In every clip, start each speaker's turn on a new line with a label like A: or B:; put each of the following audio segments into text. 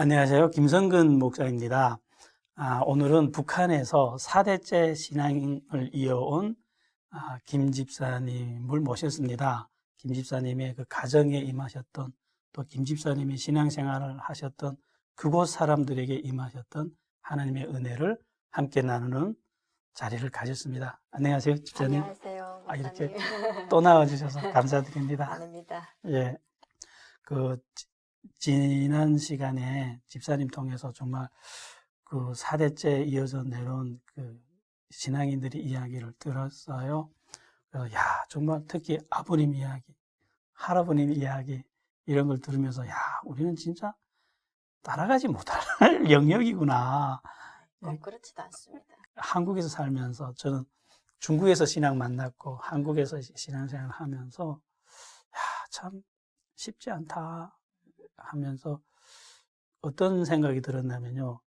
A: 안녕하세요. 김성근 목사입니다. 오늘은 북한에서 4대째 신앙을 이어온 김 집사님을 모셨습니다. 김 집사님의 그 가정에 임하셨던, 또 김 집사님이 신앙생활을 하셨던 그곳 사람들에게 임하셨던 하나님의 은혜를 함께 나누는 자리를 가졌습니다. 안녕하세요, 집사님.
B: 안녕하세요, 목사님.
A: 이렇게 또 나와주셔서 감사드립니다.
B: 아닙니다.
A: 예. 지난 시간에 집사님 통해서 정말 그 4대째 이어져 내려온 그 신앙인들의 이야기를 들었어요. 그래서 정말 특히 아버님 이야기, 할아버님 이야기 이런 걸 들으면서 우리는 진짜 따라가지 못할 영역이구나.
B: 그렇지도 않습니다.
A: 한국에서 살면서 저는 중국에서 신앙 만났고 한국에서 신앙생활 하면서 참 쉽지 않다 하면서 어떤 생각이 들었냐면요.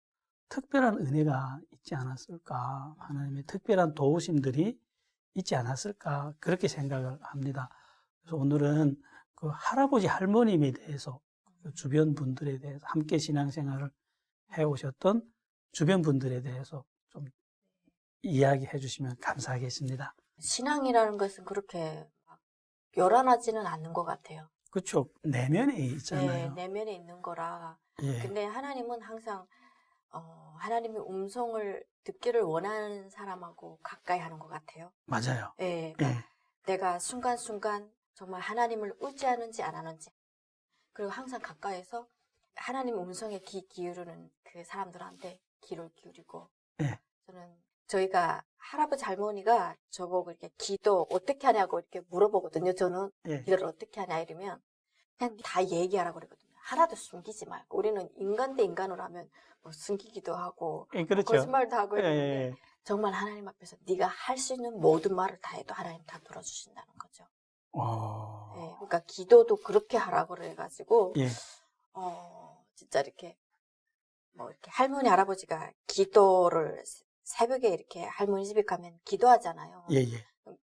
A: 특별한 은혜가 있지 않았을까? 하나님의 특별한 도우심들이 있지 않았을까? 그렇게 생각을 합니다. 그래서 오늘은 그 할아버지 할머님에 대해서 그 주변 분들에 대해서 함께 신앙생활을 해오셨던 주변 분들에 대해서 좀 이야기해 주시면 감사하겠습니다.
B: 신앙이라는 것은 그렇게 막 요란하지는 않는 것 같아요.
A: 그렇죠. 내면에 있잖아요.
B: 네, 내면에 있는 거라.
A: 예.
B: 근데 하나님은 항상 하나님의 음성을 듣기를 원하는 사람하고 가까이 하는 것 같아요.
A: 맞아요.
B: 네, 그러니까 내가 순간순간 정말 하나님을 의지하는지 안 하는지, 그리고 항상 가까이서 하나님의 음성에 귀 기울이는 그 사람들한테 귀를 기울이고. 저는 저희가 할아버지 할머니가 저보고 이렇게 기도 어떻게 하냐고 이렇게 물어보거든요. 저는 기도를 어떻게 하냐 이러면 그냥 다 얘기하라고 그러거든요. 하나도 숨기지 말고. 우리는 인간 대 인간으로 하면 뭐 숨기기도 하고
A: 그렇죠.
B: 거짓말도 하고 이러는데 정말 하나님 앞에서 네가 할 수 있는 모든 말을 다 해도 하나님 다 들어주신다는 거죠. 네, 그러니까 기도도 그렇게 하라고 그래가지고 진짜 이렇게 뭐 이렇게 할머니 할아버지가 기도를 새벽에 이렇게 할머니 집에 가면 기도하잖아요.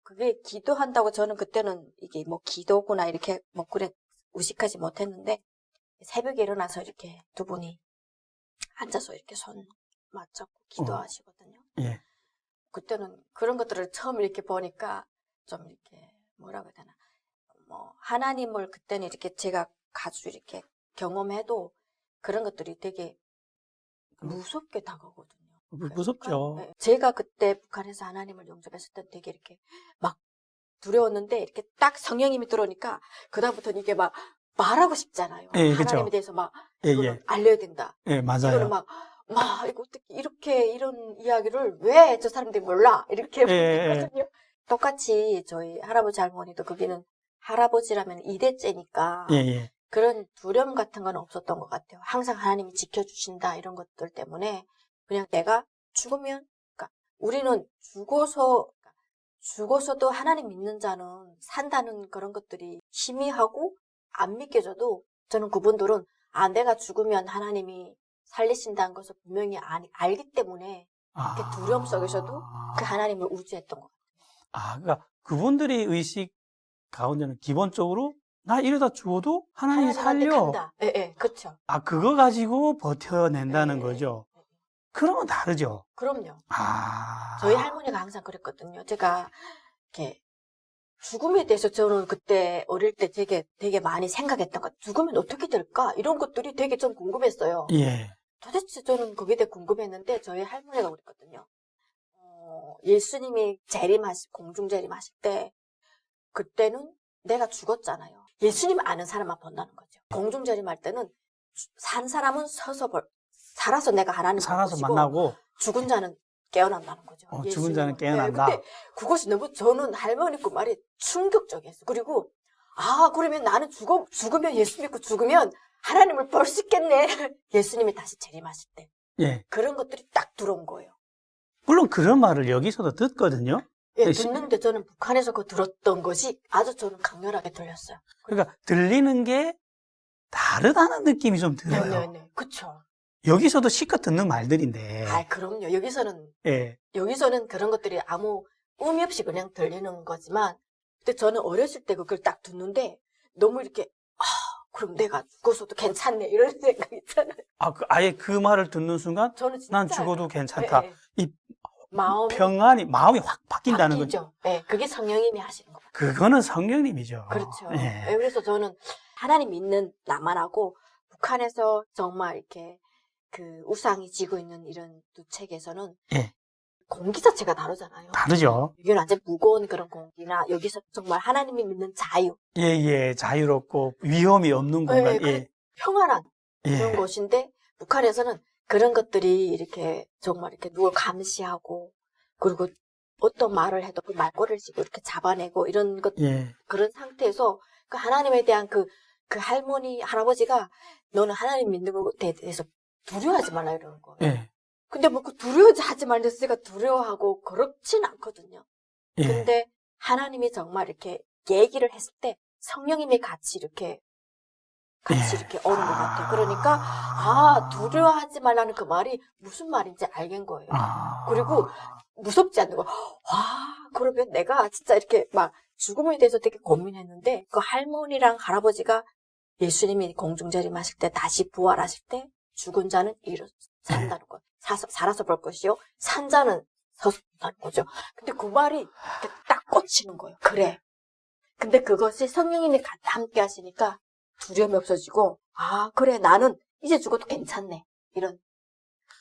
B: 그게 기도한다고 저는 그때는 이게 뭐 기도구나 이렇게 뭐 그래 의식하지 못했는데 새벽에 일어나서 이렇게 두 분이 앉아서 이렇게 손 맞잡고 기도하시거든요. 그때는 그런 것들을 처음 이렇게 보니까 좀 이렇게 뭐라고 해야 되나 뭐 하나님을 그때는 이렇게 제가 가지고 이렇게 경험해도 그런 것들이 되게 무섭게 다가오거든요.
A: 무섭죠.
B: 그러니까 제가 그때 북한에서 하나님을 영접했을 때 되게 이렇게 막 두려웠는데 이렇게 딱 성령님이 들어오니까 그다음부터는 이게 막 말하고 싶잖아요. 하나님에 대해서 막 이거는 알려야 된다.
A: 맞아요.
B: 이거는 막 이거 어떻게 이렇게 이런 이야기를 왜 저 사람들이 몰라 이렇게 했거든요. 똑같이 저희 할아버지 할머니도 거기는 할아버지라면 2대째니까 그런 두려움 같은 건 없었던 것 같아요. 항상 하나님이 지켜주신다 이런 것들 때문에 그냥 내가 죽으면, 그러니까 우리는 죽어서도 하나님 믿는 자는 산다는 그런 것들이 희미하고 안 믿겨져도 저는 그분들은 내가 죽으면 하나님이 살리신다는 것을 분명히 알기 때문에 이렇게 두려움 속에서도 그 하나님을 의지했던 것 같아요.
A: 그러니까 그분들의 의식 가운데는 기본적으로 나 이러다 죽어도 하나님이 살려.
B: 간다. 그렇죠.
A: 그거 가지고 버텨낸다는 거죠. 그러면 다르죠.
B: 그럼요. 저희 할머니가 항상 그랬거든요. 제가 이렇게 죽음에 대해서 저는 그때 어릴 때 되게 많이 생각했던 것. 죽으면 어떻게 될까? 이런 것들이 되게 좀 궁금했어요. 도대체 저는 거기에 대해 궁금했는데 저희 할머니가 그랬거든요. 예수님이 공중 재림하실 때 그때는 내가 죽었잖아요. 예수님 아는 사람만 본다는 거죠. 공중 재림할 때는 산 사람은 살아서 내가 하나님
A: 살아서 만나고
B: 죽은 자는 깨어난다는 거죠.
A: 죽은 자는 깨어난다.
B: 근데 그것이 너무 저는 할머니 그 말이 충격적이었어요. 그리고 그러면 나는 죽으면 예수 믿고 죽으면 하나님을 볼 수 있겠네. 예수님이 다시 재림하실 때. 그런 것들이 딱 들어온 거예요.
A: 물론 그런 말을 여기서도 듣거든요.
B: 듣는데 저는 북한에서 들었던 것이 아주 저는 강렬하게 들렸어요.
A: 그러니까 들리는 게 다르다는 느낌이 좀 들어요.
B: 그렇죠.
A: 여기서도 실컷 듣는 말들인데.
B: 그럼요. 여기서는 그런 것들이 아무 의미 없이 그냥 들리는 거지만, 근데 저는 어렸을 때 그걸 딱 듣는데 너무 이렇게 그럼 내가 죽어서도 괜찮네 이런 생각 있잖아요.
A: 아예 그 말을 듣는 순간
B: 저는 진짜
A: 난 죽어도 괜찮다.
B: 네.
A: 이
B: 마음이
A: 마음이 확 바뀐다는 거죠.
B: 네, 그게 성령님이 하시는 거예요.
A: 그거는 성령님이죠.
B: 그렇죠.
A: 예.
B: 네, 그래서 저는 하나님 믿는 나만 하고 북한에서 정말 이렇게 그 우상이 지고 있는 이런 두 책에서는
A: 예.
B: 공기 자체가 다르잖아요.
A: 다르죠.
B: 여기는 완전 무거운 그런 공기나 여기서 정말 하나님이 믿는 자유.
A: 예, 자유롭고 위험이 없는 공간. 예.
B: 평안한 그런
A: 예.
B: 곳인데 북한에서는 그런 것들이 이렇게 정말 이렇게 누굴 감시하고 그리고 어떤 말을 해도 그 말꼬리를 쥐고 이렇게 잡아내고 이런 것
A: 예.
B: 그런 상태에서 그 하나님에 대한 그 할머니 할아버지가 너는 하나님 믿는 것에 대해서 두려워하지 말라 이러는 거예요.
A: 예.
B: 근데 뭐 그 두려워하지 말래서 제가 두려워하고 그렇진 않거든요.
A: 예.
B: 근데 하나님이 정말 이렇게 얘기를 했을 때 성령님이 같이 이렇게 오는 것 같아요. 그러니까 두려워하지 말라는 그 말이 무슨 말인지 알겠는 거예요. 그리고 무섭지 않는 거. 그러면 내가 진짜 이렇게 막 죽음에 대해서 되게 고민했는데 그 할머니랑 할아버지가 예수님이 공중재림하실 때 다시 부활하실 때 죽은 자는 산다는 거예요. 살아서 볼 것이요. 산 자는 서서 본다는 거죠. 근데 그 말이 이렇게 딱 꽂히는 거예요. 그래. 근데 그것이 성령님이 함께 하시니까 두려움이 없어지고 그래 나는 이제 죽어도 괜찮네. 이런.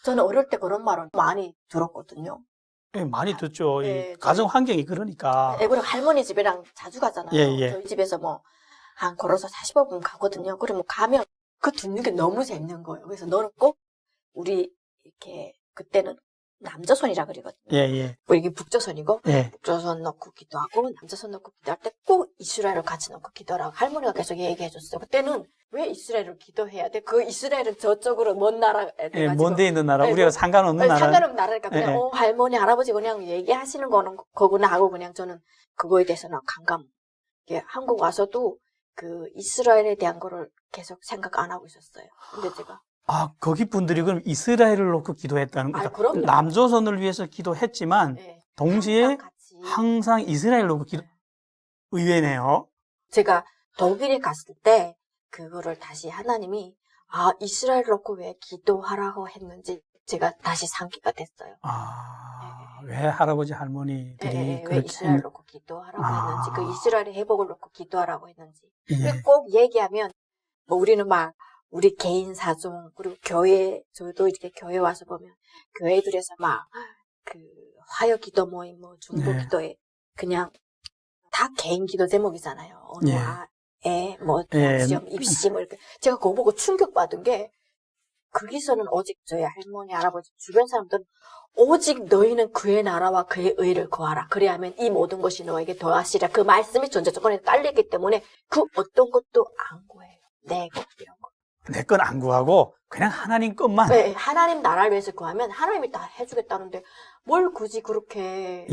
B: 저는 어릴 때 그런 말을 많이 들었거든요.
A: 예, 많이 듣죠.
B: 네,
A: 가정 환경이 그러니까.
B: 그리고 할머니 집이랑 자주 가잖아요.
A: 예.
B: 저희 집에서 한 걸어서 45분 가거든요. 그러면 가면 그 듣는 게 너무 재밌는 거예요. 그래서 너는 꼭 우리 이렇게 그때는 남조선이라 그러거든요.
A: 예.
B: 이게 북조선이고 북조선 넣고 기도하고 남조선 넣고 기도할 때 꼭 이스라엘을 같이 넣고 기도하라고 할머니가 계속 얘기해 줬어요. 그때는 왜 이스라엘을 기도해야 돼? 그 이스라엘은 저쪽으로 먼 나라
A: 먼 데 있는 나라. 우리가 상관없는 나라.
B: 상관없는 나라니까 그냥 할머니 할아버지 그냥 얘기하시는 거구나 하고 그냥 저는 그거에 대해서는 감감. 한국 와서도 그 이스라엘에 대한 거를 계속 생각 안 하고 있었어요. 근데 제가
A: 거기 분들이 그럼 이스라엘을 놓고 기도했다는 거죠.
B: 그럼요.
A: 남조선을 위해서 기도했지만 동시에 항상 이스라엘 놓고 의외네요.
B: 제가 독일에 갔을 때 그거를 다시 하나님이 이스라엘 놓고 왜 기도하라고 했는지 제가 다시 상기가 됐어요.
A: 왜 할아버지 할머니들이
B: 왜 이스라엘 놓고 기도하라고 했는지 그 이스라엘의 회복을 놓고 기도하라고 했는지
A: 예.
B: 꼭 얘기하면 우리는 막 우리 개인 사정 그리고 교회 저도 이렇게 교회 와서 보면 교회들에서 막 그 화요 기도 모임 중보 기도에 그냥 다 개인 기도 제목이잖아요. 시험 입시 이렇게 제가 그거 보고 충격받은 게 거기서는 오직 저희 할머니 할아버지 주변 사람들은 오직 너희는 그의 나라와 그의 의를 구하라. 그래야 하면 이 모든 것이 너에게 더하시라. 그 말씀이 존재 조건에 깔리기 때문에 그 어떤 것도 안 구해요. 내 것 이런 거.
A: 내 건 안 구하고 그냥 하나님 것만.
B: 네, 하나님 나라를 위해서 구하면 하나님이 다 해주겠다는데 뭘 굳이 그렇게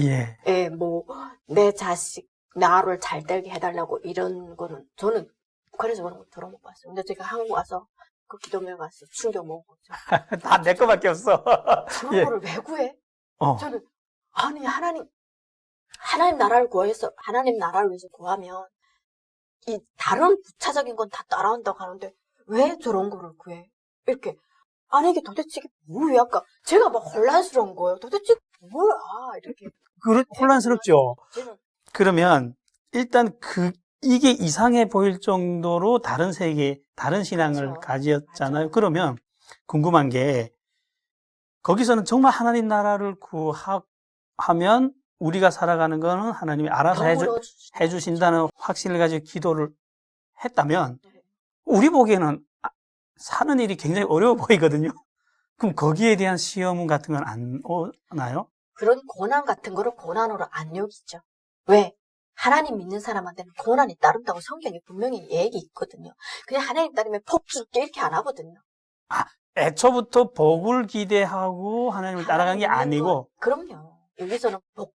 B: 내 자식 나를 잘 되게 해달라고 이런 거는 저는 북한에서 그런 거 들어못 봤어요. 근데 제가 한국 와서 그 기도모임 가서 충격 먹은 거죠.
A: 다 내 거밖에 없어.
B: 그런 거를 왜 구해? 저는 하나님 나라를 구해서 하나님 나라를 위해서 구하면 이 다른 부차적인 건 다 따라온다고 하는데 왜 저런 거를 구해? 이렇게 이게 도대체 이게 뭐야? 아까 제가 막 혼란스러운 거예요. 도대체 뭐야? 이렇게
A: 혼란스럽죠. 그러면 일단 이게 이상해 보일 정도로 다른 세계, 다른 신앙을
B: 그렇죠.
A: 가졌잖아요.
B: 맞아요.
A: 그러면 궁금한 게 거기서는 정말 하나님 나라를 구하면 우리가 살아가는 거는 하나님이 알아서 해주신다는 확신을 가지고 기도를 했다면 우리 보기에는 사는 일이 굉장히 어려워 보이거든요. 그럼 거기에 대한 시험 같은 건 안 오나요?
B: 그런 고난 같은 거를 고난으로 안 여기죠. 왜? 하나님 믿는 사람한테는 고난이 따른다고 성경에 분명히 얘기 있거든요. 그냥 하나님 따르면 복 줄게 이렇게 안 하거든요.
A: 애초부터 복을 기대하고 하나님을 따라간 게 아니고.
B: 그럼요. 여기서는 복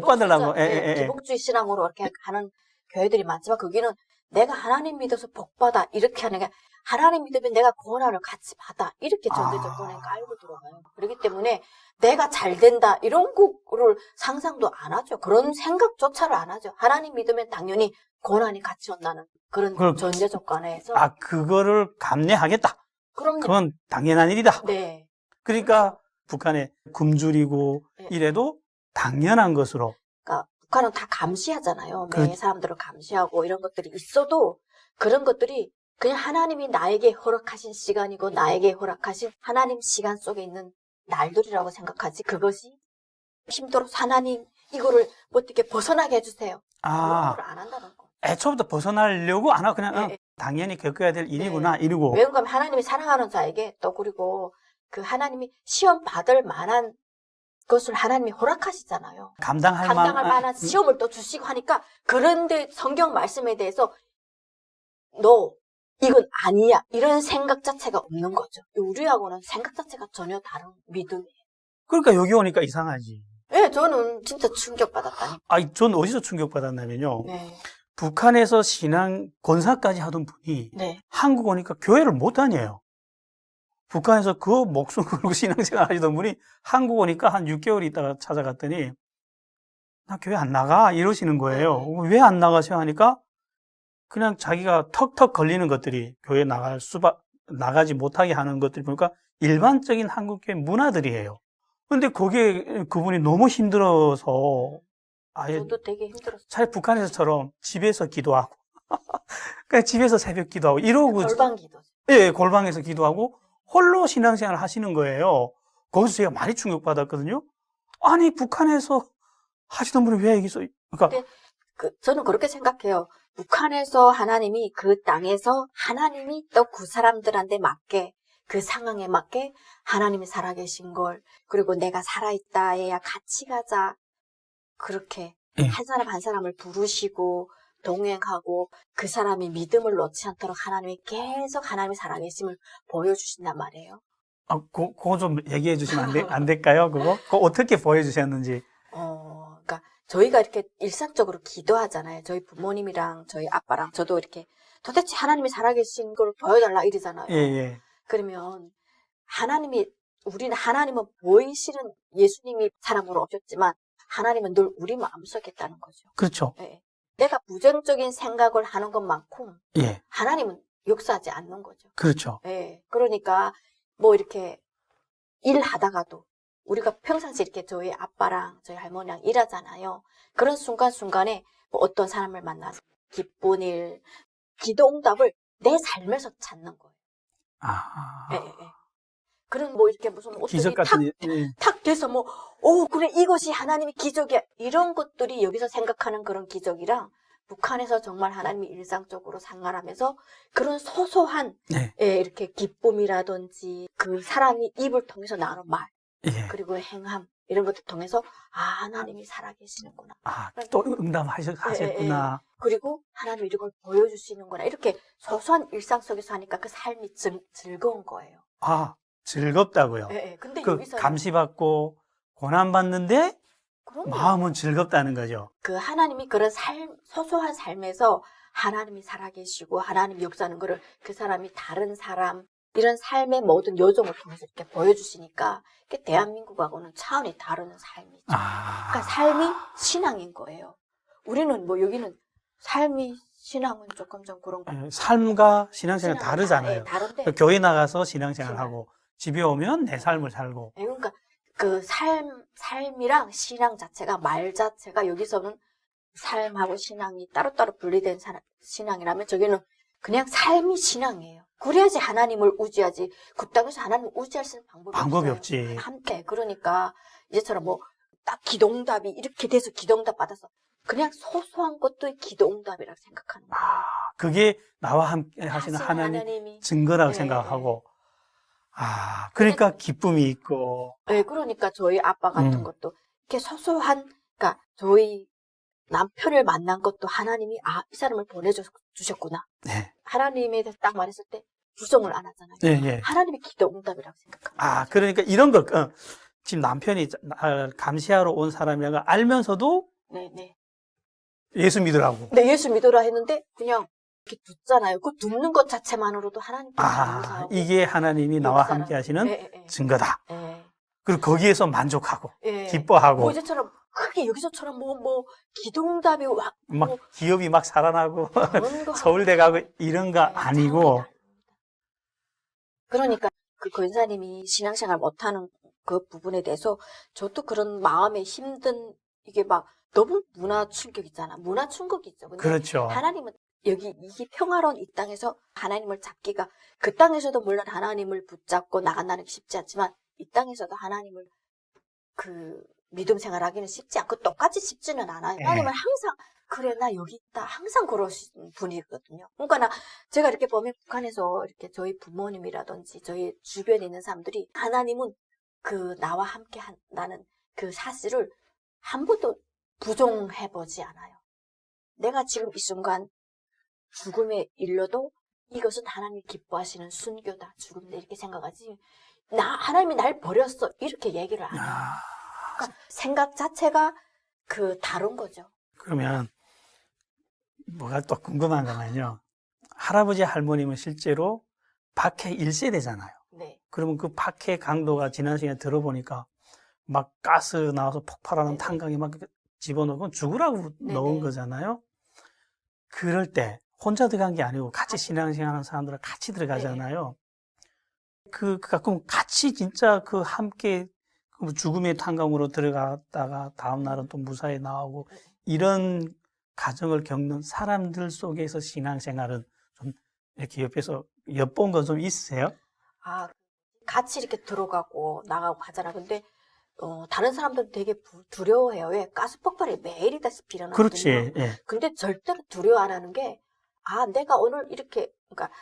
A: 받으려고.
B: 기복주의 신앙으로 이렇게 하는 교회들이 많지만 거기는 내가 하나님 믿어서 복받아 이렇게 하는 게 하나님 믿으면 내가 고난을 같이 받아 이렇게 전제 조건에 깔고 들어가요. 그렇기 때문에 내가 잘 된다 이런 거를 상상도 안 하죠. 그런 생각조차를 안 하죠. 하나님 믿으면 당연히 고난이 같이 온다는 그런 전제 조건에서
A: 그거를 감내하겠다.
B: 그럼요.
A: 그건 당연한 일이다.
B: 네.
A: 그러니까 북한에 굶주리고
B: 네.
A: 이래도 당연한 것으로.
B: 그러니까 북한은 다 감시하잖아요. 매 사람들을 감시하고 이런 것들이 있어도 그런 것들이 그냥 하나님이 나에게 허락하신 시간이고 나에게 허락하신 하나님 시간 속에 있는 날들이라고 생각하지 그것이 힘들어서 하나님 이거를 어떻게 벗어나게 해주세요. 그런 걸 안 한다는 거.
A: 애초부터 벗어나려고 안 하고 그냥 당연히 겪어야 될 일이구나 이러고.
B: 왜 그러면 하나님이 사랑하는 자에게 또 그리고 그 하나님이 시험 받을 만한 것을 하나님이 허락하시잖아요. 감당할 만한 시험을 또 주시고 하니까 그런데 성경 말씀에 대해서 너 이건 아니야 이런 생각 자체가 없는 거죠. 우리하고는 생각 자체가 전혀 다른 믿음이에요.
A: 그러니까 여기 오니까 이상하지.
B: 네, 저는 진짜 충격받았다니까.
A: 전 어디서 충격받았냐면요.
B: 네.
A: 북한에서 신앙 권사까지 하던 분이 한국 오니까 교회를 못 다녀요. 북한에서 그 목숨 걸고 신앙생활 하시던 분이 한국 오니까 한 6개월 있다가 찾아갔더니 나 교회 안 나가 이러시는 거예요. 왜 안 나가세요 하니까 그냥 자기가 턱턱 걸리는 것들이 교회 나가지 못하게 하는 것들이 보니까 일반적인 한국교회 문화들이에요. 근데 거기에 그분이 너무 힘들어서 아예
B: 저도 되게 힘들었어요.
A: 차라리 북한에서처럼 집에서 기도하고 그러니까 집에서 새벽 기도하고 이러고
B: 골방 기도.
A: 예, 골방에서 기도하고 홀로 신앙생활을 하시는 거예요. 거기서 제가 많이 충격받았거든요. 아니 북한에서 하시던 분이 왜 여기서 그러니까
B: 저는 그렇게 생각해요. 북한에서 하나님이 그 땅에서 하나님이 또 그 사람들한테 맞게 그 상황에 맞게 하나님이 살아계신 걸 그리고 내가 살아있다에야 같이 가자 그렇게 한 사람 한 사람을 부르시고 동행하고 그 사람이 믿음을 놓지 않도록 하나님이 계속 하나님이 살아계심을 보여주신단 말이에요.
A: 그거 좀 얘기해 주시면 안 될까요? 그거 어떻게 보여주셨는지.
B: 그러니까 저희가 이렇게 일상적으로 기도하잖아요. 저희 부모님이랑 저희 아빠랑 저도 이렇게 도대체 하나님이 살아계신 걸 보여달라 이러잖아요.
A: 예.
B: 그러면 우리는 하나님은 보이시는 예수님이 사람으로 오셨지만 하나님은 늘 우리 마음속에 있다는 거죠.
A: 그렇죠.
B: 네. 내가 부정적인 생각을 하는 것만큼 하나님은 역사하지 않는 거죠.
A: 그렇죠.
B: 네. 그러니까 뭐 이렇게 일하다가도 우리가 평상시 이렇게 저희 아빠랑 저희 할머니랑 일하잖아요. 그런 순간순간에 뭐 어떤 사람을 만나서 기쁜 일, 기도응답을 내 삶에서 찾는 거예요. 그런 뭐 이렇게 무슨
A: 기적 같은
B: 탁 돼서 그래 이것이 하나님의 기적이야. 이런 것들이 여기서 생각하는 그런 기적이랑 북한에서 정말 하나님이 일상적으로 생활하면서 그런 소소한 이렇게 기쁨이라든지 그 사람이 입을 통해서 나오는 말 그리고 행함 이런 것들 통해서 하나님이 살아계시는구나.
A: 또 응답하셨구나.
B: 그리고 하나님이 이런 걸 보여주시는구나. 이렇게 소소한 일상 속에서 하니까 그 삶이 즐거운 거예요.
A: 즐겁다고요?
B: 근데
A: 여기서 감시받고 고난받는데 마음은 즐겁다는 거죠.
B: 그 하나님이 그런 소소한 삶에서 하나님이 살아계시고 하나님이 역사하는 거를 그 사람이 다른 사람 이런 삶의 모든 여정을 통해서 이렇게 보여주시니까 대한민국하고는 차원이 다른 삶이죠. 그러니까 삶이 신앙인 거예요. 우리는 여기는 삶이 신앙은 조금 좀 그런 거.
A: 삶과 신앙생활 다르잖아요.
B: 다른데
A: 교회 나가서 신앙생활하고 집에 오면 내 삶을 살고.
B: 그러니까 그 삶이랑 신앙 자체가 말 자체가 여기서는 삶하고 신앙이 따로따로 분리된 신앙이라면 저기는 그냥 삶이 신앙이에요. 그래야지 하나님을 의지하지. 그 땅에서 하나님을 의지할 수 있는 방법이
A: 없지.
B: 함께. 그러니까 이제처럼 딱 기도응답이 이렇게 돼서 기도응답 받아서 그냥 소소한 것도 기도응답이라고 생각하는 거예요.
A: 그게 나와 함께 하시는 하나님이 증거라고 생각하고. 그러니까 기쁨이 있고.
B: 그러니까 저희 아빠 같은 것도 이렇게 소소한, 그러니까 저희 남편을 만난 것도 하나님이 이 사람을 보내주셨구나. 하나님에 대해서 딱 말했을 때 부정을 안 하잖아요. 하나님의 기도응답이라고 생각합니다.
A: 그러니까 이런 걸 지금 남편이 감시하러 온 사람이라는 걸 알면서도 예수 믿으라고.
B: 네, 예수 믿으라 했는데 그냥 이렇게 눕잖아요. 그 눕는 것 자체만으로도 하나님께 감사하고.
A: 이게 하나님이 나와 함께 하시는 증거다. 그리고 거기에서 만족하고, 기뻐하고.
B: 이제처럼 크게 여기서처럼 기도응답이
A: 막 기업이 막 살아나고, 서울대 가고 이런 거 아니고.
B: 그러니까 그 권사님이 신앙생활 못하는 그 부분에 대해서 저도 그런 마음에 힘든 이게 막 너무 문화 충격 있잖아. 문화 충격이 있죠. 근데
A: 그렇죠.
B: 하나님은 여기 이게 평화로운 이 땅에서 하나님을 잡기가 그 땅에서도 물론 하나님을 붙잡고 나간다는 게 쉽지 않지만 이 땅에서도 하나님을 그 믿음 생활하기는 쉽지 않고 똑같이 쉽지는 않아요. 하나님은 항상 그래 나 여기 있다 항상 그러신 분이거든요. 그러니까 제가 이렇게 보면 북한에서 이렇게 저희 부모님이라든지 저희 주변에 있는 사람들이 하나님은 그 나와 함께 한다는 그 사실을 한 번도 부정해보지 않아요. 내가 지금 이 순간 죽음에 이르러도 이것은 하나님이 기뻐하시는 순교다. 죽음다 이렇게 생각하지. 하나님이 날 버렸어. 이렇게 얘기를 안 해요. 그러니까 생각 자체가 그 다른 거죠.
A: 그러면 뭐가 또 궁금한 거면요. 할아버지 할머님은 실제로 박해 1세대잖아요.
B: 네.
A: 그러면 그 박해 강도가 지난 시간에 들어보니까 막 가스 나와서 폭발하는 탄광에 막 집어넣고 죽으라고 넣은 거잖아요. 그럴 때 혼자 들어간 게 아니고 같이 신앙생활하는 사람들은 같이 들어가잖아요. 그럼 같이 진짜 그 함께 죽음의 탄광으로 들어갔다가 다음날은 또 무사히 나오고 이런 가정을 겪는 사람들 속에서 신앙생활은 좀 이렇게 옆에서 엿본 건 좀 있으세요?
B: 같이 이렇게 들어가고 나가고 하잖아. 근데 다른 사람들은 되게 두려워해요. 왜? 가스 폭발이 매일이다시피 일어나거든요.
A: 그렇지. 예.
B: 근데 절대로 두려워 안 하는 게 내가 오늘 이렇게 그러니까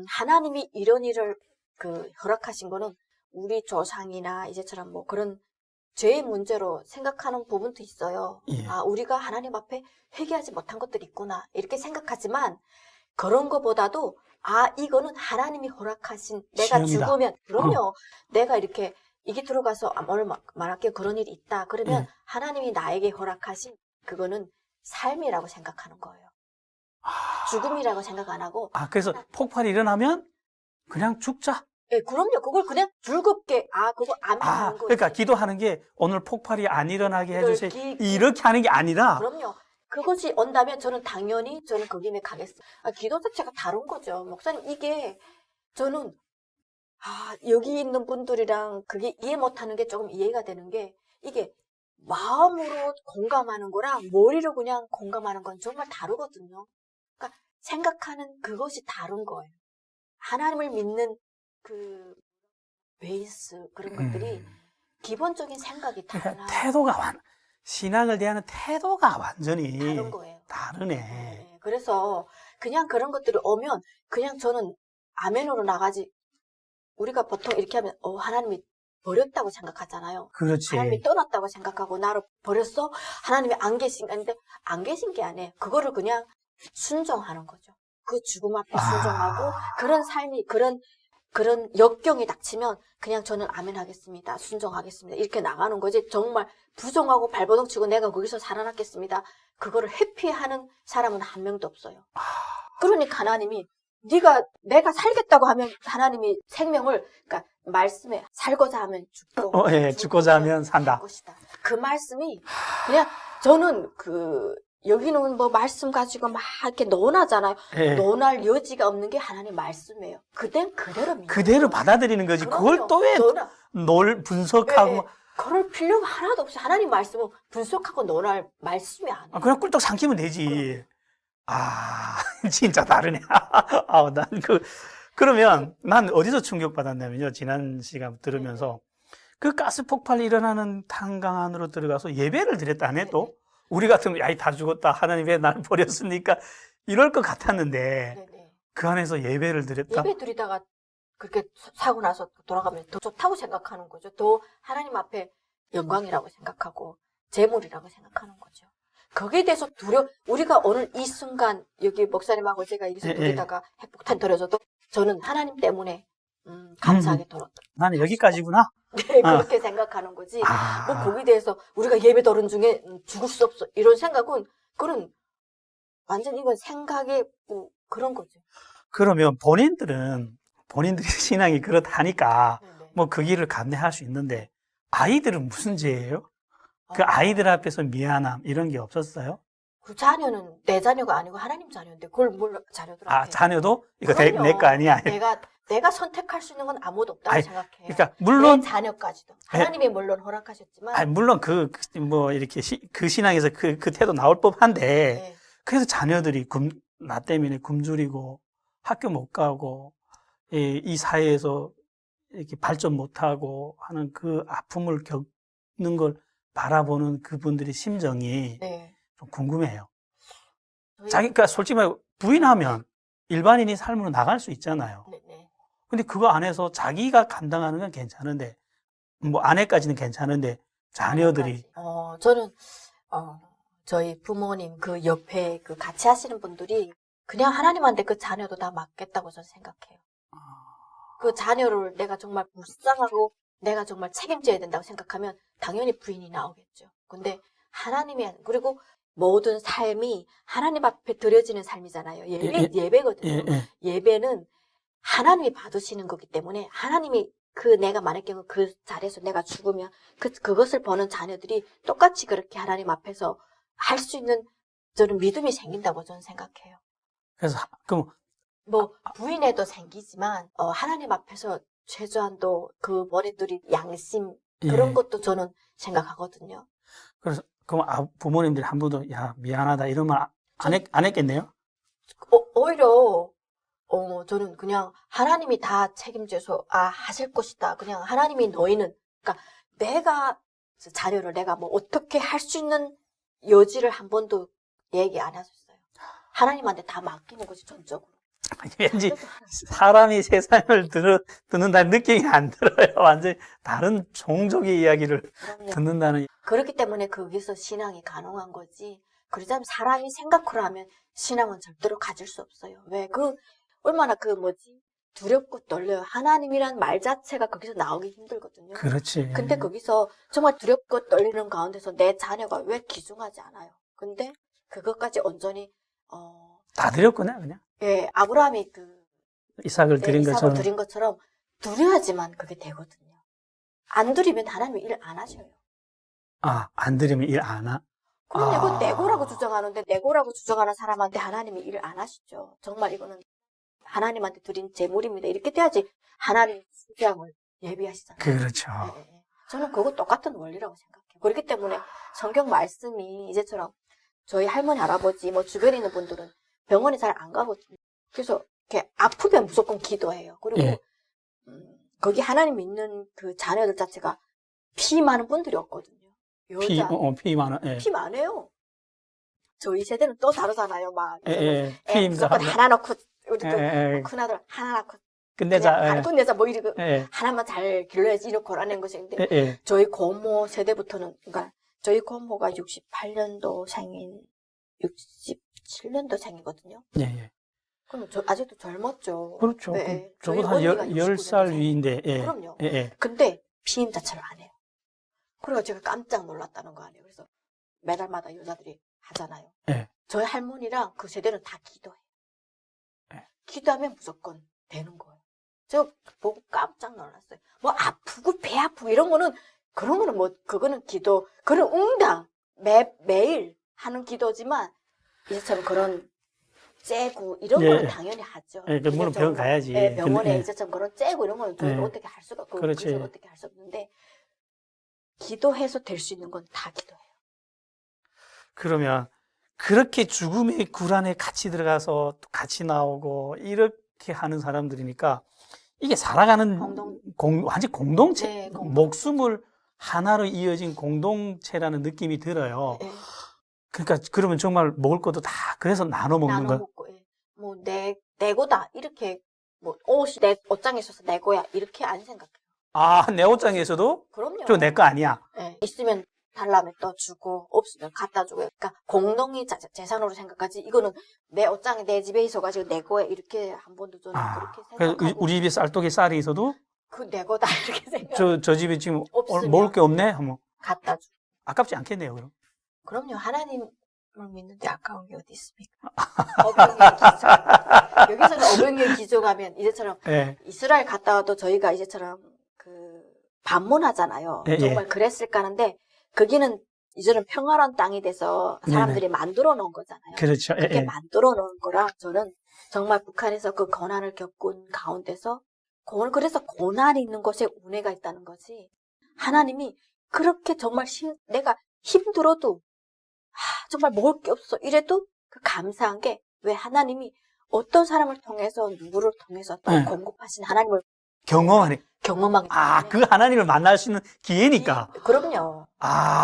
B: 하나님이 이런 일을 허락하신 거는 우리 조상이나 이제처럼 그런 죄의 문제로 생각하는 부분도 있어요.
A: 예.
B: 우리가 하나님 앞에 회개하지 못한 것들이 있구나 이렇게 생각하지만 그런 거보다도 이거는 하나님이 허락하신 내가
A: 시험이다.
B: 죽으면 그럼요. 내가 이렇게 이게 들어가서 오늘 말할게요. 그런 일이 있다. 그러면 하나님이 나에게 허락하신 그거는 삶이라고 생각하는 거예요. 죽음이라고 생각 안 하고.
A: 그래서 폭발이 일어나면 그냥 죽자.
B: 네, 그럼요. 그걸 그냥 즐겁게 그거 아멘하는 거죠.
A: 그러니까 기도하는 게 오늘 폭발이 안 일어나게 해주세요. 이렇게 하는 게 아니라.
B: 그럼요. 그것이 온다면 저는 당연히 그 길에 가겠어요. 기도 자체가 다른 거죠. 목사님 이게 저는 여기 있는 분들이랑 그게 이해 못하는 게 조금 이해가 되는 게 이게 마음으로 공감하는 거랑 머리로 그냥 공감하는 건 정말 다르거든요. 그러니까 생각하는 그것이 다른 거예요. 하나님을 믿는 그 베이스 그런 것들이 기본적인 생각이 달라요.
A: 그러니까 태도가 신앙을 대하는 태도가 완전히
B: 다른 거예요.
A: 다르네.
B: 네, 그래서 그냥 그런 것들이 오면 그냥 저는 아멘으로 나가지. 우리가 보통 이렇게 하면 하나님이 버렸다고 생각하잖아요.
A: 그렇지.
B: 하나님이 떠났다고 생각하고 나를 버렸어? 하나님이 안 계신 게 아닌데 안 계신 게 아니에요. 그거를 그냥 순종하는 거죠. 그 죽음 앞에 순종하고 그런 삶이 그런 역경이 닥치면 그냥 저는 아멘 하겠습니다. 순종하겠습니다. 이렇게 나가는 거지. 정말 부정하고 발버둥 치고 내가 거기서 살아났겠습니다. 그거를 회피하는 사람은 한 명도 없어요. 그러니까 하나님이 내가 살겠다고 하면 하나님이 생명을 그러니까 말씀에 살고자 하면 죽고
A: 죽고자 하면 산다.
B: 것이다. 그 말씀이 그냥 저는 여기는 말씀 가지고 막 이렇게 논하잖아요. 논할 여지가 없는 게 하나님 말씀이에요. 그대로 믿는
A: 그대로 받아들이는 거지. 그걸 또 왜 분석하고
B: 그럴 필요가 하나도 없어요. 하나님 말씀은 분석하고 논할 말씀이 아니에요.
A: 그냥 꿀떡 삼키면 되지. 진짜 다르네. 그러면 난 어디서 충격받았냐면요. 지난 시간 들으면서 그 가스 폭발이 일어나는 탄광 안으로 들어가서 예배를 드렸다네 또. 우리 같으면 다 죽었다. 하나님 왜 나를 버렸습니까? 이럴 것 같았는데 그 안에서 예배를 드렸다.
B: 예배 드리다가 그렇게 사고 나서 돌아가면 더 좋다고 생각하는 거죠. 더 하나님 앞에 영광이라고 생각하고 재물이라고 생각하는 거죠. 거기에 대해서 우리가 오늘 이 순간 여기 목사님하고 제가 여기서 드리다가 핵폭탄 터져도 저는 하나님 때문에 감사하게 돌았다.
A: 나는 여기까지구나.
B: 네, 그렇게 생각하는 거지. 거기에 대해서 우리가 예배 드린 중에 죽을 수 없어. 이런 생각은, 그건 완전 이건 생각의 뭐 그런 거죠.
A: 그러면 본인들이 신앙이 그렇다니까
B: 네네.
A: 뭐 그 길을 감내할 수 있는데 아이들은 무슨 죄예요? 그
B: 아.
A: 아이들 앞에서 미안함 이런 게 없었어요?
B: 그 자녀는 내 자녀가 아니고 하나님 자녀인데 그걸 뭘 자녀들한테.
A: 아, 자녀도? 이거
B: 그럼요.
A: 내 거 아니야?
B: 내가 선택할 수 있는 건 아무도 없다고
A: 아니,
B: 생각해요.
A: 그러니까 물론
B: 내 자녀까지도 하나님이 물론 허락하셨지만.
A: 아니, 물론 뭐 이렇게 그 신앙에서 그 태도 나올 법한데
B: 네.
A: 그래서 자녀들이 나 때문에 굶주리고 학교 못 가고 이 사회에서 이렇게 발전 못하고 하는 그 아픔을 겪는 걸 바라보는 그분들의 심정이
B: 네.
A: 좀 궁금해요.
B: 저희-
A: 자기가 솔직히 말해 부인하면 일반인이 삶으로 나갈 수 있잖아요.
B: 네네.
A: 근데 그거 안에서 자기가 감당하는 건 괜찮은데 뭐 아내까지는 괜찮은데 자녀들이
B: 저는 저희 부모님 그 옆에 그 같이 하시는 분들이 그냥 하나님한테 그 자녀도 다 맡겠다고 저는 생각해요. 그 자녀를 내가 정말 불쌍하고 내가 정말 책임져야 된다고 생각하면 당연히 부인이 나오겠죠. 근데 그리고 모든 삶이 하나님 앞에 드려지는 삶이잖아요. 예배거든요. 예배는 하나님이 받으시는 거기 때문에 하나님이 내가 만약 경우 그 자리에서 내가 죽으면 그것을 보는 자녀들이 똑같이 그렇게 하나님 앞에서 할 수 있는 저는 믿음이 생긴다고 저는 생각해요.
A: 그래서 그럼
B: 뭐 부인에도 생기지만 하나님 앞에서 최소한도 그 머리들이 양심 그런 것도 저는 생각하거든요.
A: 그래서 그럼 부모님들이 한 번도 야 미안하다 이런 말 안 했겠네요?
B: 오히려 저는 그냥 하나님이 다 책임져서 하실 것이다. 그냥 하나님이 너희는 그러니까 내가 자녀를 내가 뭐 어떻게 할 수 있는 여지를 한 번도 얘기 안 하셨어요. 하나님한테 다 맡기는 거지 전적으로.
A: 왠지 사람이 세상을 듣는다는 느낌이 안 들어요. 완전히 다른 종족의 이야기를
B: 그럼요.
A: 듣는다는.
B: 그렇기 때문에 거기서 신앙이 가능한 거지. 그러자면 사람이 생각으로 하면 신앙은 절대로 가질 수 없어요. 왜? 얼마나 두렵고 떨려요. 하나님이란 말 자체가 거기서 나오기 힘들거든요.
A: 그렇지.
B: 근데 거기서 정말 두렵고 떨리는 가운데서 내 자녀가 왜 귀중하지 않아요? 근데 그것까지 온전히
A: 다 드렸구나 그냥.
B: 예, 아브라함이
A: 이삭을 드린 것처럼.
B: 드린 것처럼 두려야지만 그게 되거든요. 안 드리면 하나님이 일 안 하셔요.
A: 안 드리면 일 안 하?
B: 그럼 이거 내고라고 주장하는데 내고라고 주장하는 사람한테 하나님이 일을 안 하시죠. 정말 이거는 하나님한테 드린 제물입니다. 이렇게 돼야지 하나님 수장을 예비하시잖아요.
A: 그렇죠.
B: 네. 저는 그거 똑같은 원리라고 생각해요. 그렇기 때문에 성경 말씀이 이제처럼 저희 할머니, 할아버지, 주변에 있는 분들은 병원에 잘 안 가거든요. 그래서 이렇게 아프면 무조건 기도해요. 그리고 거기 하나님 믿는 그 자녀들 자체가 피 많은 분들이 없거든요. 여자.
A: 피 많아. 예.
B: 피 많아요. 저희 세대는 또 다르잖아요.
A: 피
B: 무조건 하나 넣고 우리 큰 아들 하나 넣고
A: 끝내자.
B: 끝내자 이러고 하나만 잘 길러야지 이렇게 고라낸 것인데 저희 고모 세대부터는 그러니까 저희 고모가 68년도 생인 67년도 생이거든요.
A: 예.
B: 그럼 아직도 젊었죠.
A: 그렇죠. 저보다 한 10살 위인데.
B: 그럼요. 근데 피임 자체를 안 해요. 그래서 제가 깜짝 놀랐다는 거 아니에요. 그래서 매달마다 여자들이 하잖아요. 저희 할머니랑 그 세대는 다 기도해요. 기도하면 무조건 되는 거예요. 저 보고 깜짝 놀랐어요. 아프고 배 아프고 이런 거는 그런 거는 그거는 기도, 그런 응당 매일 하는 기도지만 이제처럼 그런 째고 이런 거는 당연히 하죠.
A: 물론 병원 가야지.
B: 병원에 이제처럼 그런 째고 이런 거는 저희는 어떻게 할 수가 없고 그래서 어떻게 할 수 없는데 기도해서 될 수 있는 건 다 기도해요.
A: 그러면 그렇게 죽음의 굴 안에 같이 들어가서 또 같이 나오고 이렇게 하는 사람들이니까 이게 살아가는 완전 공동체, 목숨을 하나로 이어진 공동체라는 느낌이 들어요. 그러니까 그러면 정말 먹을 것도 다 그래서 나눠 먹는 거예요.
B: 내 거다 이렇게 옷이 내 옷장에 있어서 내 거야 이렇게 안 생각해요.
A: 내 옷장에서도?
B: 그럼요.
A: 저 내 거 아니야.
B: 있으면 달라면 또 주고 없으면 갖다 주고 그러니까 공동이 재산으로 생각하지 이거는 내 옷장에 내 집에 있어가지고 내 거야 이렇게 한 번도 저는 그렇게 생각하고
A: 우리 집에 쌀떡에 쌀이 있어도
B: 그 내 거다 이렇게 생각.
A: 저 집에 지금
B: 없으면
A: 먹을 게 없네 하면
B: 갖다 주.
A: 아깝지 않겠네요 그럼.
B: 그럼요. 하나님 믿는데 아까운 게 어디 있습니까? 어병의 기조. 여기서는 어병의 기조가면 이제처럼 예. 이스라엘 갔다 와도 저희가 이제처럼 반문하잖아요. 예, 정말 그랬을까 하는데 거기는 이제는 평화로운 땅이 돼서 사람들이 네네. 만들어 놓은 거잖아요.
A: 그렇죠.
B: 그렇게 만들어 놓은 거라 저는 정말 북한에서 그 고난을 겪은 가운데서 그래서 고난이 있는 곳에 은혜가 있다는 거지. 하나님이 그렇게 정말 내가 힘들어도 정말 먹을 게 없어 이래도 그 감사한 게 왜 하나님이 어떤 사람을 통해서 누구를 통해서 또 공급하신 하나님을 경험하게
A: 그 하나님을 만날 수 있는 기회니까.
B: 그럼요.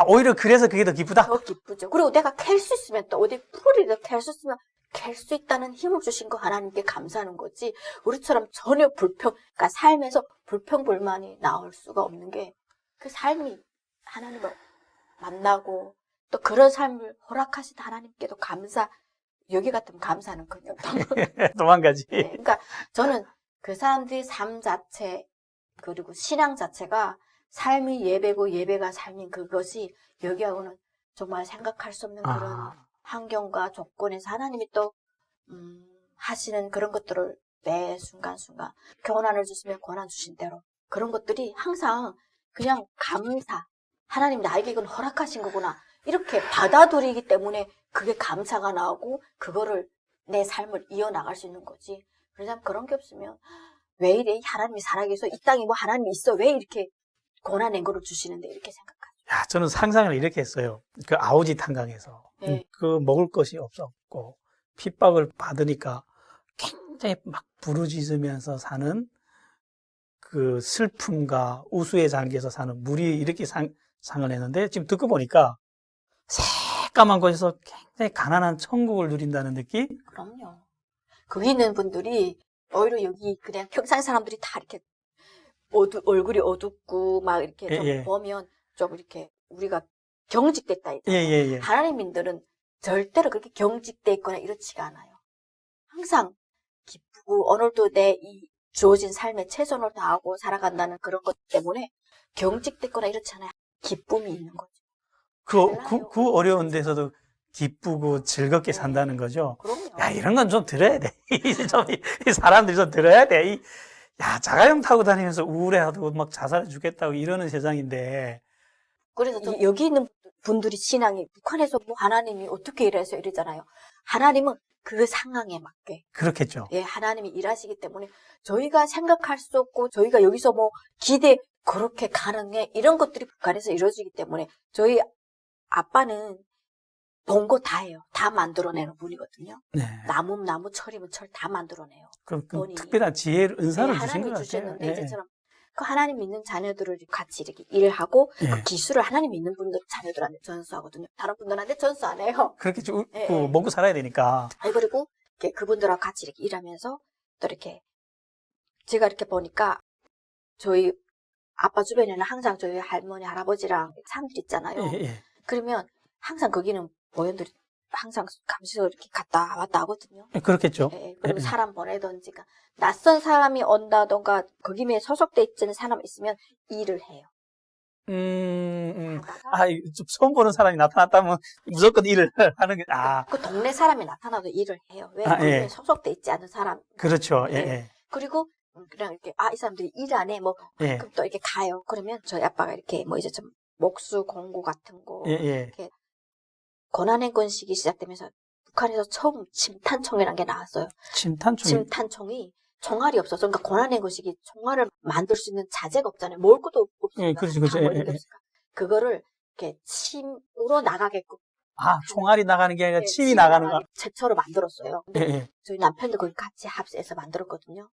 A: 오히려 그래서 그게 더 기쁘다.
B: 더 기쁘죠. 그리고 내가 캘 수 있으면 또 어디 풀이라도 캘 수 있으면 캘 수 있다는 힘을 주신 거 하나님께 감사하는 거지. 우리처럼 전혀 그러니까 삶에서 불평불만이 나올 수가 없는 게 그 삶이 하나님을 만나고 또 그런 삶을 허락하신 하나님께도 여기 같으면 감사하는 거죠.
A: 또 한 가지.
B: 네, 그러니까 저는 그 사람들의 삶 자체 그리고 신앙 자체가 삶이 예배고 예배가 삶인 그것이 여기하고는 정말 생각할 수 없는 그런 환경과 조건에서 하나님이 또 하시는 그런 것들을 매 순간순간 고난을 주시면 고난 주신 대로 그런 것들이 항상 그냥 감사 하나님 나에게 이건 허락하신 거구나 이렇게 받아들이기 때문에 그게 감사가 나오고 그거를 내 삶을 이어나갈 수 있는 거지. 그래서 그런 게 없으면 왜 이래 하나님이 살아계셔 이 땅에 뭐 하나님이 있어 왜 이렇게 고난 앵거를 주시는데 이렇게 생각하죠.
A: 저는 상상을 이렇게 했어요. 그 아오지 탄강에서 네. 그 먹을 것이 없었고 핍박을 받으니까 굉장히 막 부르짖으면서 사는 그 슬픔과 우수의 장기에서 사는 물이 이렇게 상을 했는데 지금 듣고 보니까 새까만 곳에서 굉장히 가난한 천국을 누린다는 느낌?
B: 그럼요. 거기 있는 분들이 오히려 여기 그냥 평상 사람들이 다 이렇게 얼굴이 어둡고 막 이렇게 좀 보면 좀 이렇게 우리가 경직됐다 있잖아요. 하나님인들은 절대로 그렇게 경직돼 있거나 이렇지가 않아요. 항상 기쁘고 오늘도 내 이 주어진 삶에 최선을 다하고 살아간다는 그런 것 때문에 경직됐거나 이렇지 않아요. 기쁨이 있는 거죠.
A: 그 어려운 데서도 기쁘고 즐겁게 산다는 거죠.
B: 그럼요.
A: 이런 건 좀 들어야 돼. 이 사람들이 좀 들어야 돼. 자가용 타고 다니면서 우울해하고 막 자살해 죽겠다고 이러는 세상인데.
B: 그래서 여기 있는 분들이 신앙이 북한에서 뭐 하나님이 어떻게 일해서 이러잖아요. 하나님은 그 상황에 맞게.
A: 그렇겠죠.
B: 예, 하나님이 일하시기 때문에 저희가 생각할 수 없고 저희가 여기서 뭐 그렇게 가능해 이런 것들이 북한에서 이루어지기 때문에 저희 아빠는 본 거 다 해요. 다 만들어내는 분이거든요.
A: 네.
B: 나무 철이면 철 다 만들어내요.
A: 그럼 특별한 지혜를 은사를 주신 것 같아요.
B: 주셨는데 이제처럼 그 하나님 믿는 자녀들을 같이 이렇게 일하고 그 기술을 하나님 믿는 분들 자녀들한테 전수하거든요. 다른 분들한테 전수 안 해요.
A: 그렇겠죠. 먹고 살아야 되니까.
B: 그리고 그분들하고 같이 이렇게 일하면서 또 이렇게 제가 이렇게 보니까 저희 아빠 주변에는 항상 저희 할머니 할아버지랑 사람들 있잖아요. 그러면 항상 거기는 보현들이 항상 감시소 이렇게 갔다 왔다 하거든요.
A: 그렇겠죠.
B: 그리고 사람 보내던지, 낯선 사람이 온다던가, 거기에 소속돼 있는 사람이 있으면 일을 해요.
A: 좀 처음 보는 사람이 나타났다면 무조건 일을 하는 게,
B: 그 동네 사람이 나타나도 일을 해요. 왜? 거기에 소속돼 있지 않은 사람.
A: 그렇죠.
B: 그리고, 그냥 이렇게, 이 사람들이 일 안 해. 그럼 또 이렇게 가요. 그러면 저희 아빠가 이렇게 이제 좀 목수 공고 같은 거, 이렇게 고난행군식이 시작되면서 북한에서 처음 침탄총이라는 게 나왔어요. 침탄총이 총알이 없어서 그러니까 고난행군식이 총알을 만들 수 있는 자재가 없잖아요. 먹을 것도 없으니까.
A: 그렇죠.
B: 그거를 이렇게 침으로 나가게끔.
A: 총알이 나가는 게 아니라 침이 나가는 거.
B: 제초로 만들었어요. 근데 저희 남편도 그걸 같이 합세해서 만들었거든요.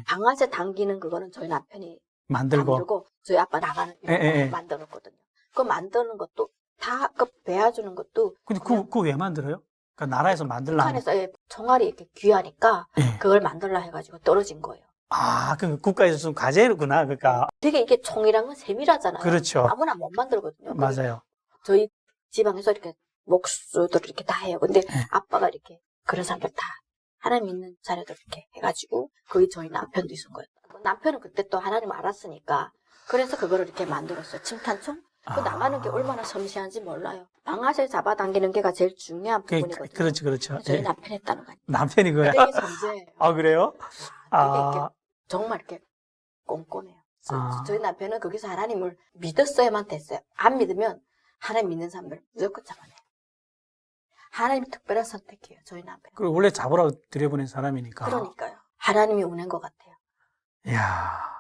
B: 방아쇠 당기는 그거는 저희 남편이 만들고 저희 아빠 나가는 거 만들었거든요. 그거 만드는 것도 다 배워주는 것도.
A: 근데 그거 왜 만들어요? 그러니까 나라에서 만들려고.
B: 북한에서 총알이 이렇게 귀하니까 그걸 만들려 해가지고 떨어진 거예요.
A: 그 국가에서 좀 과제구나, 그러니까.
B: 되게 이게 총이란 건 세밀하잖아요.
A: 그렇죠.
B: 아무나 못 만들거든요.
A: 맞아요.
B: 저희 지방에서 이렇게 목수들 이렇게 다 해요. 근데 아빠가 이렇게 그런 사람들 다 하나님 믿는 자녀들 이렇게 해가지고 거기 저희 남편도 있은 거예요. 남편은 그때 또 하나님 알았으니까 그래서 그거를 이렇게 만들었어요. 침탄총. 그 나가는 게 얼마나 섬세한지 몰라요. 방아쇠 잡아당기는 게가 제일 중요한 부분이거든요.
A: 그렇죠.
B: 저희 남편이 했다는 거 아니에요.
A: 남편이 그거야?
B: 되게 섬세해요.
A: 아, 그래요?
B: 되게 이렇게 정말 이렇게 꼼꼼해요. 저희 남편은 거기서 하나님을 믿었어야만 됐어요. 안 믿으면 하나님 믿는 사람들 무조건 잡아내요. 하나님이 특별한 선택해요. 저희 남편.
A: 그리고 원래 잡으라고 들여보낸 사람이니까.
B: 그러니까요. 하나님이 운한 것 같아요.
A: 이야.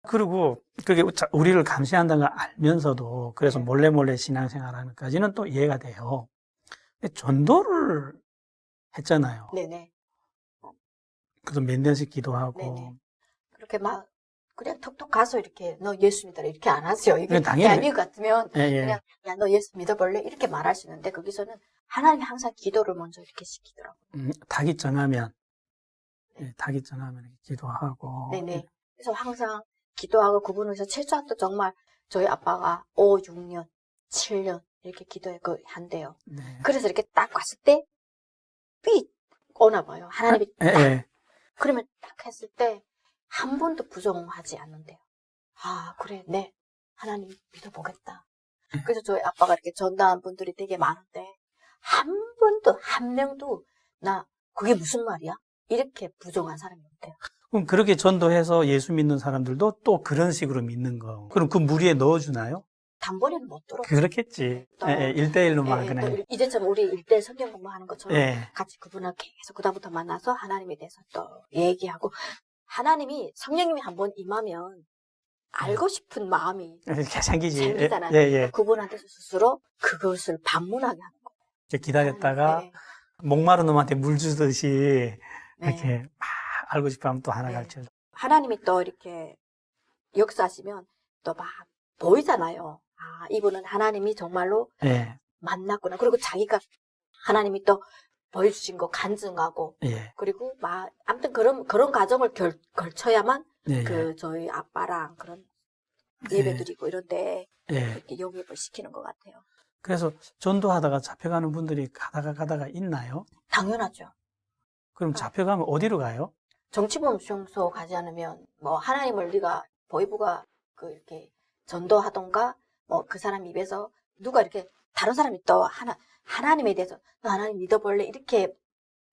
A: 그리고 그게 우리를 감시한다는 걸 알면서도 그래서 몰래 신앙생활하는 까지는 또 이해가 돼요. 근데 전도를 했잖아요.
B: 네네.
A: 그래서 몇 년씩 기도하고.
B: 네네. 그렇게 막 그냥 톡톡 가서 이렇게 너 예수 믿어라 이렇게 안 하죠. 이게
A: 당연히.
B: 아니 같으면 그냥 야 너 예수 믿어볼래 이렇게 말할 수 있는데 거기서는 하나님이 항상 기도를 먼저 이렇게 시키더라고요.
A: 닭이 정하면 닭이 정하면 이렇게 기도하고.
B: 네네. 그래서 항상 기도하고 그분에서 최소한도 정말 저희 아빠가 5, 6년, 7년 이렇게 한대요.
A: 네.
B: 그래서 이렇게 딱 왔을 때 삐 오나 봐요. 하나님이 딱. 그러면 딱 했을 때 한 번도 부정하지 않는데요. 아 그래 네 하나님 믿어보겠다. 그래서 저희 아빠가 이렇게 전도한 분들이 되게 많은데 한 번도 한 명도 나 그게 무슨 말이야? 이렇게 부정한 사람이 없대요.
A: 그럼 그렇게 전도해서 예수 믿는 사람들도 또 그런 식으로 믿는 거. 그럼 그 무리에 넣어주나요?
B: 단번에는 못 들어.
A: 그렇겠지. 1대1로만 그냥.
B: 이제처럼 우리 일대 성경 공부하는 것처럼 같이 그분을 계속 그다음부터 만나서 하나님에 대해서 또 얘기하고 하나님이 성령님이 한번 임하면 알고 싶은 마음이 생기잖아요. 그분한테서 스스로 그것을 반문하게 하는 거예요.
A: 기다렸다가 목마른 놈한테 물 주듯이 이렇게 막 알고 싶어하면 또 하나 가르쳐.
B: 하나님이 또 이렇게 역사하시면 또 막 보이잖아요. 아 이분은 하나님이 정말로 만났구나. 그리고 자기가 하나님이 또 보여주신 거 간증하고 그리고 막 아무튼 그런 과정을 걸쳐야만 그 저희 아빠랑 그런 예배드리고 이런데 이렇게 영입을 시키는 것 같아요.
A: 그래서 전도하다가 잡혀가는 분들이 가다가 있나요?
B: 당연하죠.
A: 그럼 잡혀가면 어디로 가요?
B: 정치범 수용소 가지 않으면 뭐 하나님을 네가 보이부가 그 이렇게 전도하던가 뭐 그 사람 입에서 누가 이렇게 다른 사람이 또 하나님에 대해서 너 하나님 믿어볼래 이렇게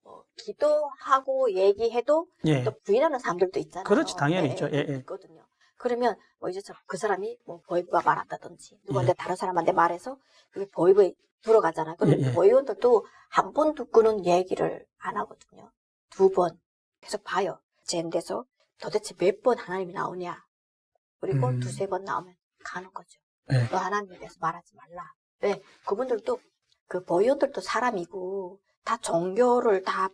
B: 뭐 기도하고 얘기해도 또 부인하는 사람들도 있잖아요.
A: 그렇지 당연히 있죠.
B: 있거든요. 그러면 뭐 이제 그 사람이 뭐 보이부가 말한다든지 누구한테 다른 사람한테 말해서 그게 보이부에 들어가잖아요. 그럼 보이원들도 한 번 듣고는 얘기를 안 하거든요. 2번 계속 봐요. 젠데서 도대체 몇 번 하나님이 나오냐. 그리고 2-3번 나오면 가는 거죠. 너 하나님에 대해서 말하지 말라. 왜? 그분들도 그 보이원들도 사람이고 다 종교를 다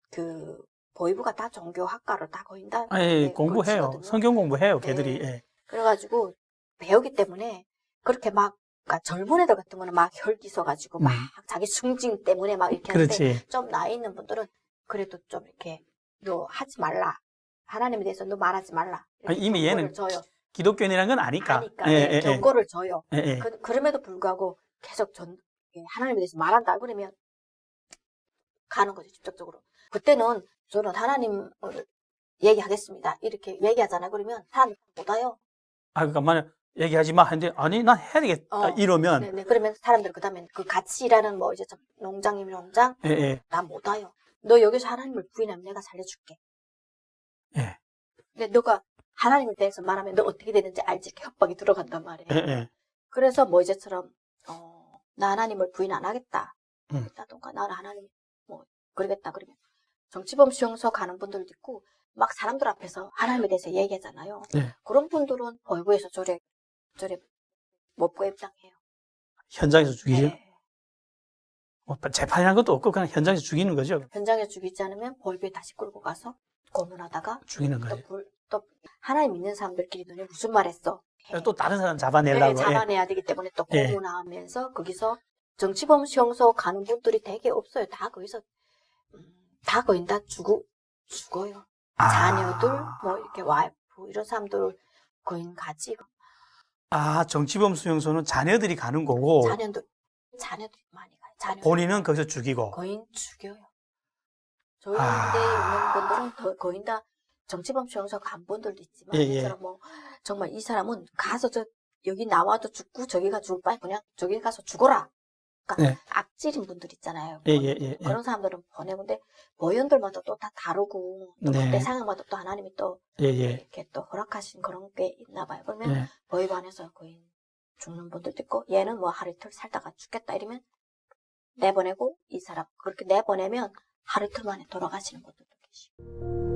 B: 그 보이부가 다 종교학과를 다 거의 다
A: 공부해요. 성경 공부해요. 걔들이.
B: 그래가지고 배우기 때문에 그렇게 막 그러니까 젊은 애들 같은 거는 막 혈기 써가지고 막 자기 승진 때문에 막 이렇게 하는데 좀 나이 있는 분들은 그래도 좀 이렇게 너 하지 말라. 하나님에 대해서 너 말하지 말라.
A: 이미 얘는
B: 줘요.
A: 기독교인이라는 건 아니까.
B: 경고를 줘요. 그럼에도 불구하고 계속 하나님에 대해서 말한다. 그러면 가는 거죠. 직접적으로. 그때는 저는 하나님을 얘기하겠습니다. 이렇게 얘기하잖아요. 그러면 사람이 못 와요.
A: 그러니까 만약 얘기하지 마 했는데 아니 난 해야 되겠다 이러면
B: 네네. 그러면 사람들 그다음에 그 같이 일하는 뭐 이제 농장이면 농장 난 못 와요. 너 여기서 하나님을 부인하면 내가 살려줄게. 근데 너가 하나님에 대해서 말하면 너 어떻게 되는지 알지? 이렇게 협박이 들어간단 말이에요. 그래서 뭐 이제처럼 나 하나님을 부인 안 하겠다. 했다던가 나는 하나님 뭐 그러겠다 그러면 정치범 수용소 가는 분들도 있고 막 사람들 앞에서 하나님에 대해서 얘기하잖아요. 그런 분들은 보이부에서 저래 못구에 입장해요.
A: 현장에서 죽이죠? 뭐 재판이란 것도 없고 그냥 현장에서 죽이는 거죠.
B: 현장에서 죽이지 않으면 보이부에 다시 끌고 가서 고문하다가
A: 죽이는 거예요.
B: 또 하나님 믿는 사람들끼리 너네 무슨 말 했어?
A: 또 다른 사람 잡아내려고.
B: 잡아내야 되기 때문에 또 고문하면서 거기서 정치범 수용소 가는 분들이 되게 없어요. 다 거기서 다 거의 다 죽어요. 자녀들 뭐 이렇게 와이프 이런 사람들 거의 가지.
A: 정치범 수용소는 자녀들이 가는 거고.
B: 자녀들이 많이 가요.
A: 본인은 거기서 죽이고.
B: 거의 죽여요. 저희 때 있는 분들은 거의 다 정치범 수용소 간 분들도 있지만 이처럼 뭐 정말 이 사람은 가서 여기 나와도 죽고 저기 가 죽을 바에 그냥 저기 가서 죽어라. 그러니까
A: 네.
B: 악질인 분들 있잖아요.
A: 예.
B: 그런 사람들은 보내는데 모연들마다 또 다 다르고 또
A: 네.
B: 그때 상황마다 또 하나님이 또 이렇게 또 허락하신 그런 게 있나 봐요. 그러면 모의반에서 거의 죽는 분들도 있고 얘는 뭐 하루 이틀 살다가 죽겠다 이러면 내보내고 이 사람 그렇게 내보내면 하루 이틀 만에 돌아가시는 분들도 계시고.